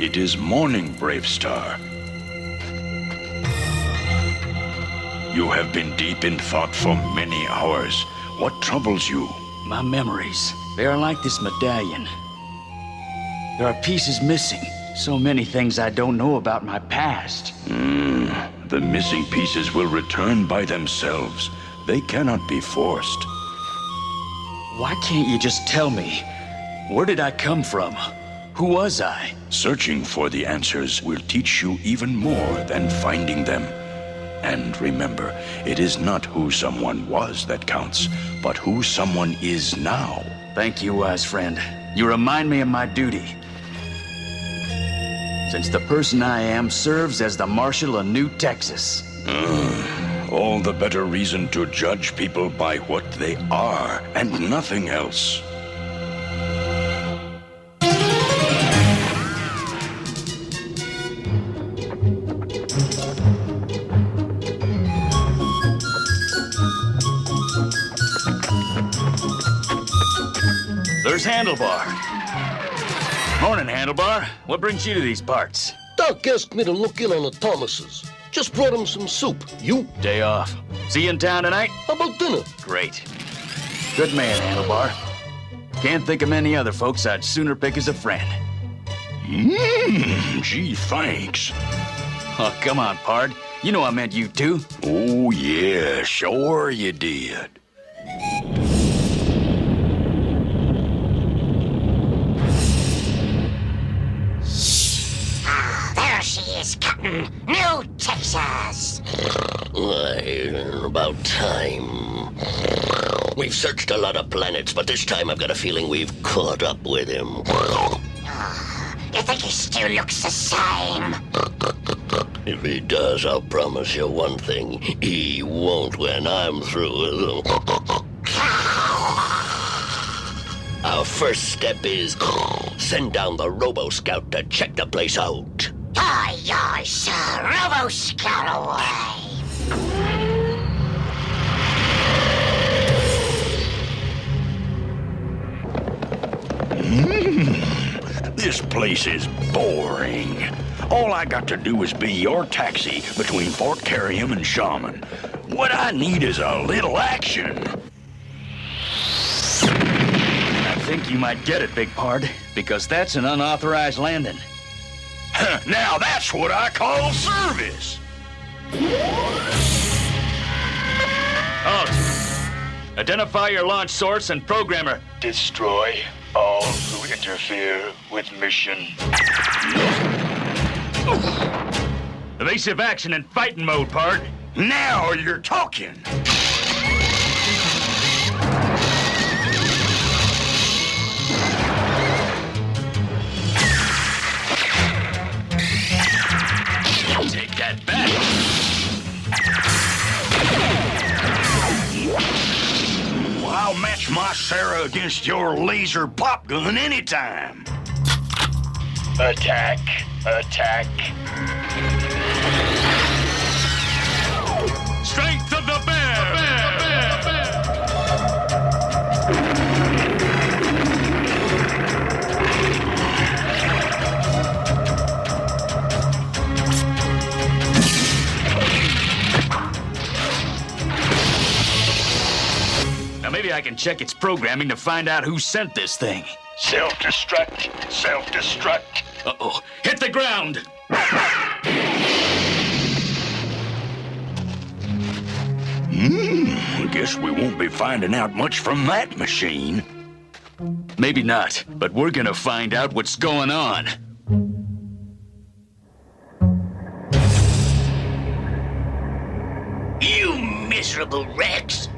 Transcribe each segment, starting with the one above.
It is morning, BRAVESTARR. You have been deep in thought for many hours. What troubles you? My memories. They are like this medallion. There are pieces missing. So many things I don't know about my past. The missing pieces will return by themselves. They cannot be forced. Why can't you just tell me? Where did I come from? Who was I? Searching for the answers will teach you even more than finding them. And remember, it is not who someone was that counts, but who someone is now. Thank you, wise friend. You remind me of my duty. Since the person I am serves as the Marshal of New Texas. All the better reason to judge people by what they are, and nothing else. There's Handlebar. Morning, Handlebar. What brings you to these parts? Doc asked me to look in on the Thomases. Just brought him some soup. You? Day off. See you in town tonight? How about dinner? Great. Good man, Handlebar. Can't think of many other folks I'd sooner pick as a friend. Gee, thanks. Oh, come on, Pard. You know I meant you too. Oh, yeah, sure you did. There she is, Captain. New Texas. About time. We've searched a lot of planets, but this time I've got a feeling we've caught up with him. You think he still looks the same? If he does, I'll promise you one thing. He won't when I'm through with him. Our first step is send down the Robo-Scout to check the place out. Aye, aye, sir. Robo-Scout away. This place is boring. All I got to do is be your taxi between Fort Carrium and Shaman. What I need is a little action. I think you might get it, Big Pard, because that's an unauthorized landing. Now that's what I call service. Halt. Identify your launch source and programmer. Destroy all who interfere with mission. Evasive action in fighting mode, Pard. Now you're talking. Take that back. I'll match my Sarah against your laser pop gun anytime. Attack. Attack. Strength of the bear! Now maybe I can check its programming to find out who sent this thing. Self-destruct. Self-destruct. Uh-oh. Hit the ground! Guess we won't be finding out much from that machine. Maybe not, but we're gonna find out what's going on. You miserable wrecks.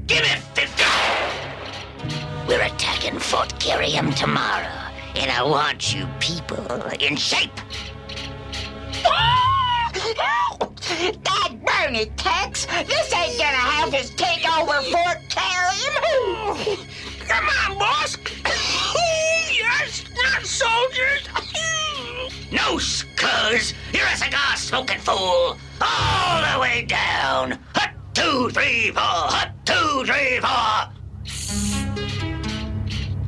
Give it 50. We're attacking Fort Carrium tomorrow, and I want you people in shape. Dad burn it, Tex! This ain't gonna have us take over Fort Carrium! Come on, boss. Yes, not soldiers. No, cuz you're a cigar-smoking fool. All the way down. Hut, 2, 3, 4. Hut, 2, 3, 4.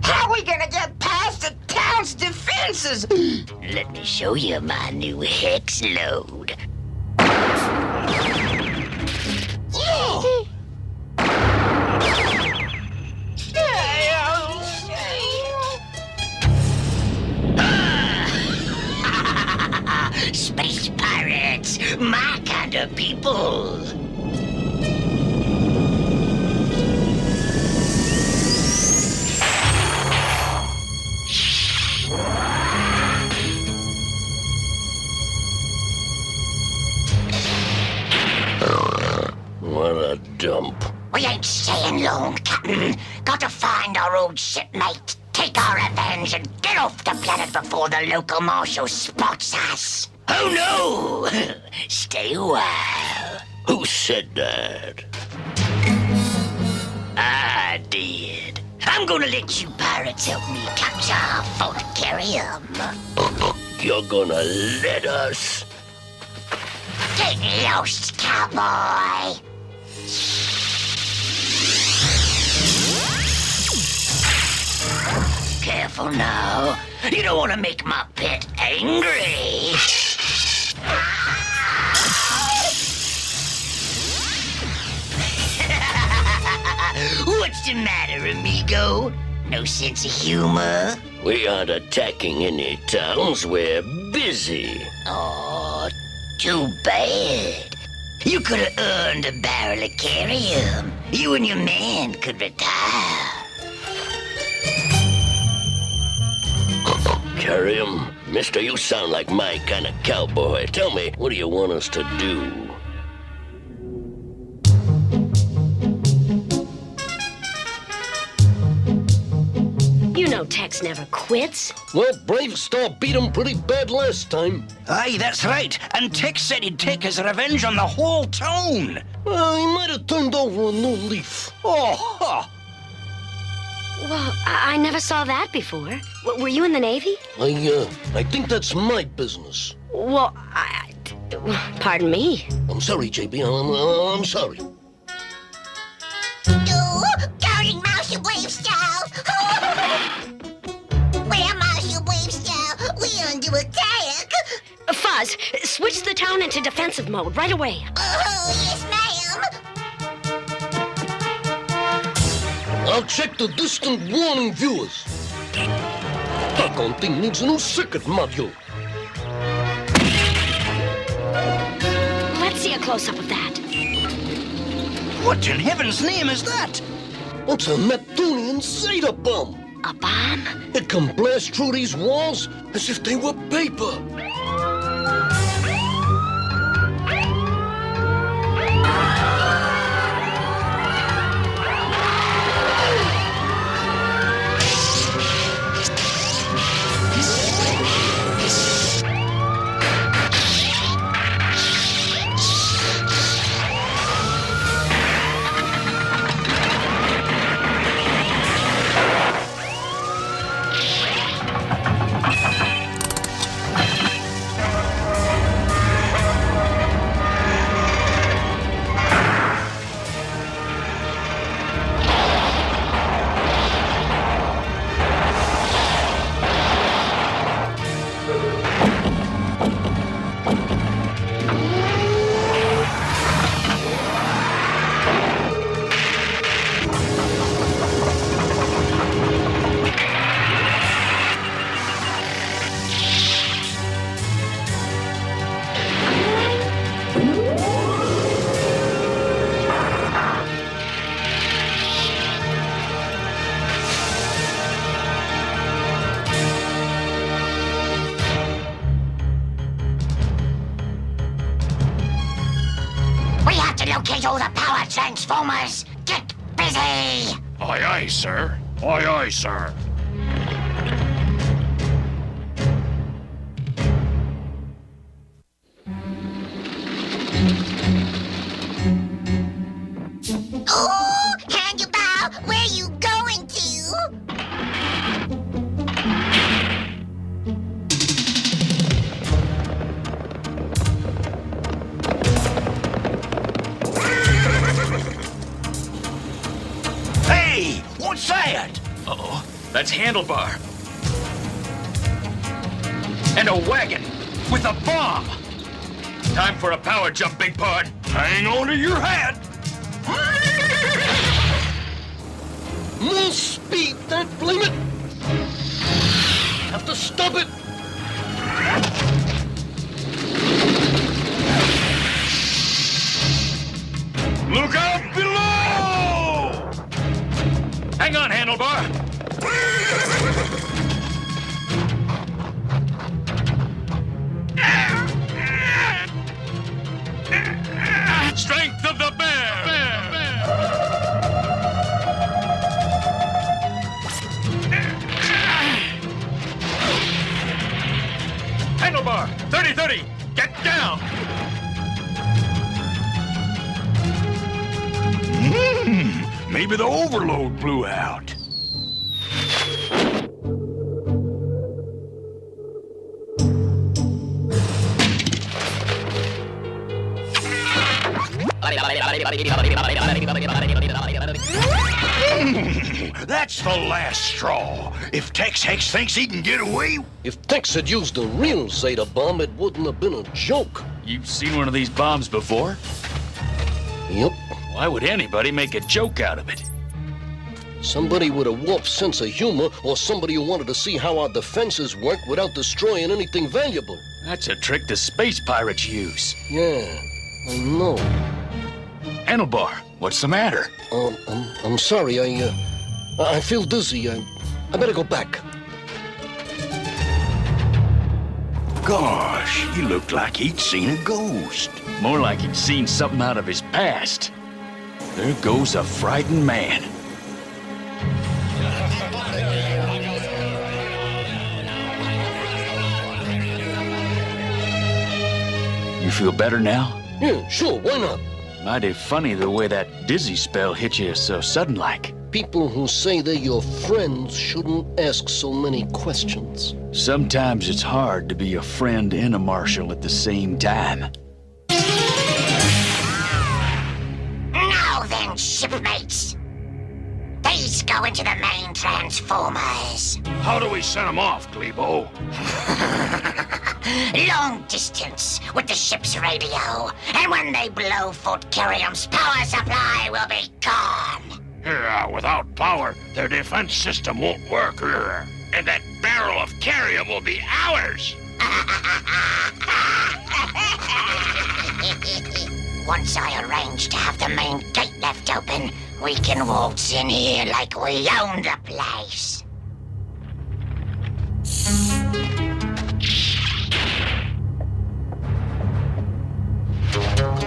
How are we gonna get past the town town's defenses. Let me show you my new hex load. Space pirates, my kind of people. What a dump. We ain't staying long, Captain. Got to find our old shipmate, take our revenge, and get off the planet before the local marshal spots us. Oh no! Stay a while. Who said that? I did. I'm gonna let you pirates help me capture our Fort Carrium. You're gonna let us? Get lost, cowboy! Careful now. You don't want to make my pet angry. What's the matter, amigo? No sense of humor? We aren't attacking any towns. We're busy. Oh, too bad. You could have earned a barrel of carrium. You and your man could retire. Carrium? Mister, you sound like my kind of cowboy. Tell me, what do you want us to do? You know Tex never quits. Well, BRAVESTARR beat him pretty bad last time. Aye, that's right. And Tex said he'd take his revenge on the whole town. Well, he might have turned over a new leaf. Oh, huh. Well, I never saw that before. Were you in the Navy? I think that's my business. Well, pardon me. I'm sorry, JB. I'm sorry. Guarding Marshal BRAVESTARR. Well, Marshal BRAVESTARR, we're under attack. Fuzz, switch the town into defensive mode right away. Oh, yes, ma'am. I'll check the distant warning viewers. Doggone thing needs a new circuit module. Let's see a close-up of that. What in heaven's name is that? It's a Neptunian Zeta bomb. A bomb? It can blast through these walls as if they were paper. Locate all the power transformers. Get busy! Aye, aye, sir. Aye, aye, sir. Oh, Handlebar, where you going to? Hey, what's that? Uh-oh, that's Handlebar. And a wagon with a bomb. Time for a power jump, big pard. Hang on to your hat. More speed, that blame it! Have to stop it! Look out below! Hang on, handlebar. Strength of the bear! Handlebar, 30-30, get down! Maybe the overload blew out. That's the last straw. If Tex Hex thinks he can get away... If Tex had used the real Zeta bomb, it wouldn't have been a joke. You've seen one of these bombs before? Yep. Why would anybody make a joke out of it? Somebody with a warped sense of humor, or somebody who wanted to see how our defenses work without destroying anything valuable. That's a trick the space pirates use. Yeah, I know. Handlebar, what's the matter? I'm sorry, I feel dizzy. I better go back. Gosh, he looked like he'd seen a ghost. More like he'd seen something out of his past. There goes a frightened man. You feel better now? Yeah, sure, why not? Mighty funny the way that dizzy spell hit you so sudden-like. People who say they're your friends shouldn't ask so many questions. Sometimes it's hard to be a friend and a marshal at the same time. Now then, shipmates. These go into the main transformers. How do we send him off, Glebo? Long distance with the ship's radio. And when they blow Fort Kirium's power supply will be gone. Yeah, without power, their defense system won't work. And that barrel of Kirium will be ours. Once I arrange to have the main gate left open, we can waltz in here like we own the place.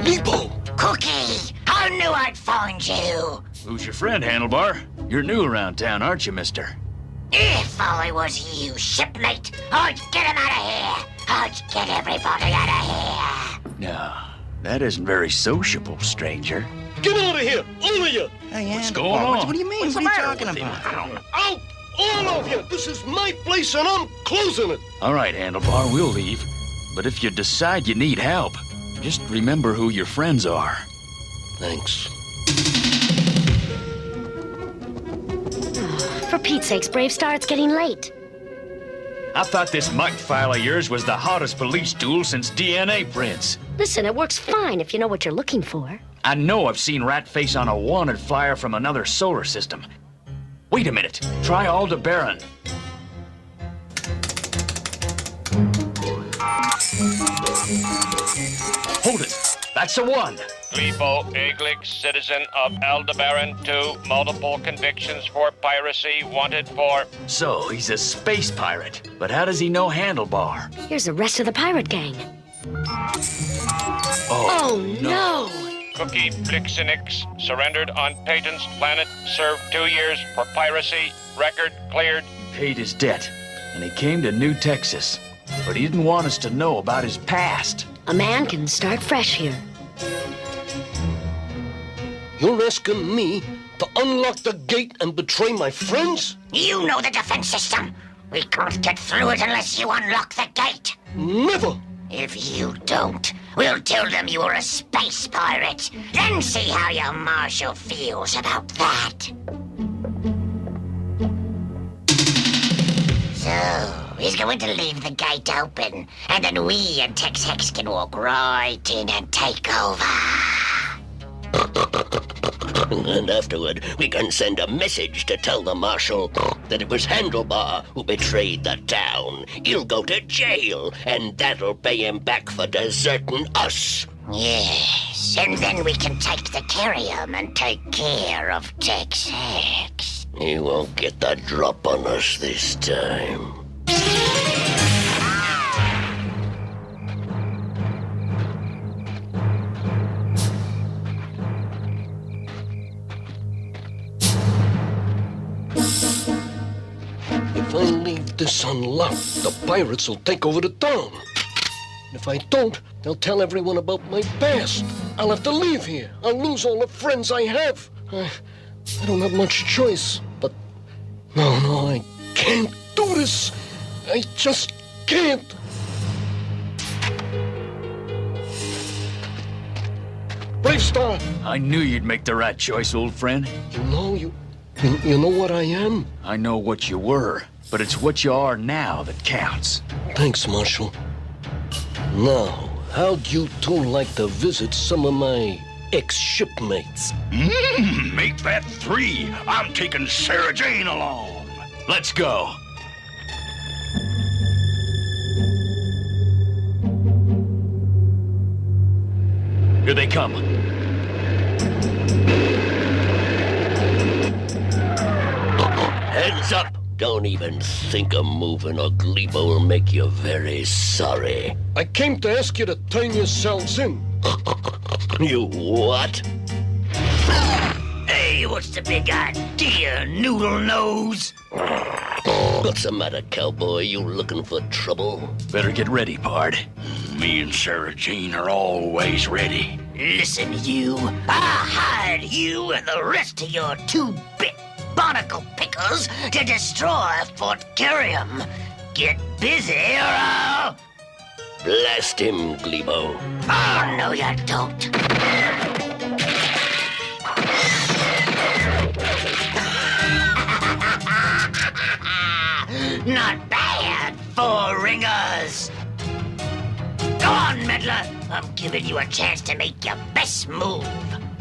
Lebo! Cookie, I knew I'd find you. Who's your friend, Handlebar? You're new around town, aren't you, mister? If I was you, shipmate, I'd get him out of here. I'd get everybody out of here. No, that isn't very sociable, stranger. Get out of here, all of you! What's going on? What do you mean? What are you talking about? Out! All of you! This is my place and I'm closing it! All right, Handlebar, we'll leave. But if you decide you need help, just remember who your friends are. Thanks. For Pete's sakes, BRAVESTARR, it's getting late. I thought this muck file of yours was the hottest police tool since DNA prints. Listen, it works fine if you know what you're looking for. I know I've seen Ratface on a wanted flyer from another solar system. Wait a minute. Try Aldebaran. Hold it. That's the one. Lebo Eglich, citizen of Aldebaran 2, multiple convictions for piracy, wanted for... So, he's a space pirate. But how does he know Handlebar? Here's the rest of the pirate gang. Oh, no! Cookie Blixenix, surrendered on Peyton's planet, served 2 years for piracy, record cleared. He paid his debt, and he came to New Texas. But he didn't want us to know about his past. A man can start fresh here. You're asking me to unlock the gate and betray my friends? You know the defense system. We can't get through it unless you unlock the gate. Never! If you don't, we'll tell them you were a space pirate. Then see how your marshal feels about that. So, he's going to leave the gate open, and then we and Tex Hex can walk right in and take over. And afterward, we can send a message to tell the Marshal that it was Handlebar who betrayed the town. He'll go to jail, and that'll pay him back for deserting us. Yes, and then we can take the Carium and take care of Tex Hex. He won't get the drop on us this time. If I leave this unlocked, the pirates will take over the town. If I don't, they'll tell everyone about my past. I'll have to leave here. I'll lose all the friends I have. I don't have much choice, but... No, I can't do this. I just can't. BRAVESTARR! I knew you'd make the right choice, old friend. You know what I am? I know what you were, but it's what you are now that counts. Thanks, Marshal. Now, how'd you two like to visit some of my ex-shipmates? Make that 3. I'm taking Sarah Jane along. Let's go. Here they come. Hands up! Don't even think of moving, or Glebo will make you very sorry. I came to ask you to turn yourselves in. You what? Hey, what's the big idea, noodle nose? What's the matter, cowboy? You looking for trouble? Better get ready, pard. Me and Sarah Jane are always ready. Listen, you. I'll hide you and the rest of your 2-bit barnacle pickles to destroy Fort Carium. Get busy or I'll... Blast him, Glebo. Oh, no, you don't. Not bad, 4 ringers. Go on, meddler. I'm giving you a chance to make your best move.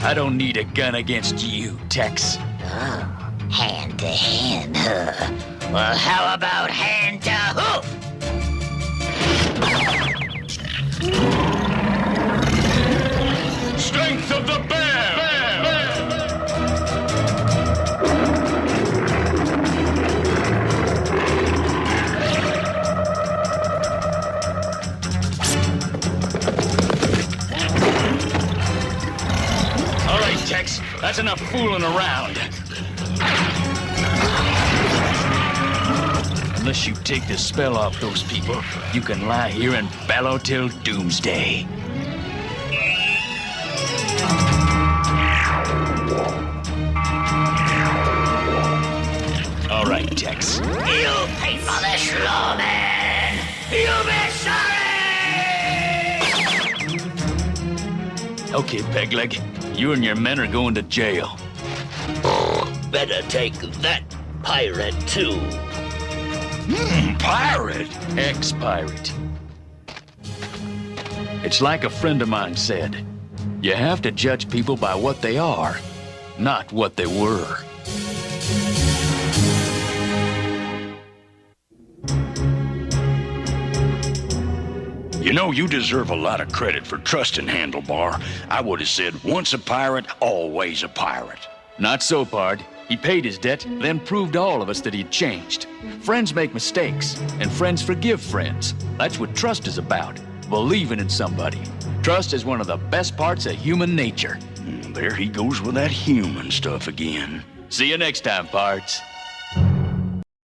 I don't need a gun against you, Tex. Oh, hand to hand, huh? Well, how about hand to hoof? Strength of the bear! All right, Tex. That's enough fooling around. Unless you take the spell off those people, you can lie here and bellow till doomsday. All right, Tex. You'll pay for this, lawman! You'll be sorry! Okay, Pegleg. You and your men are going to jail. Better take that, pirate, too. Pirate? Ex-pirate. It's like a friend of mine said. You have to judge people by what they are, not what they were. You know, you deserve a lot of credit for trusting Handlebar. I would have said, once a pirate, always a pirate. Not so, pard. He paid his debt, then proved to all of us that he'd changed. Friends make mistakes, and friends forgive friends. That's what trust is about, believing in somebody. Trust is one of the best parts of human nature. There he goes with that human stuff again. See you next time, pards.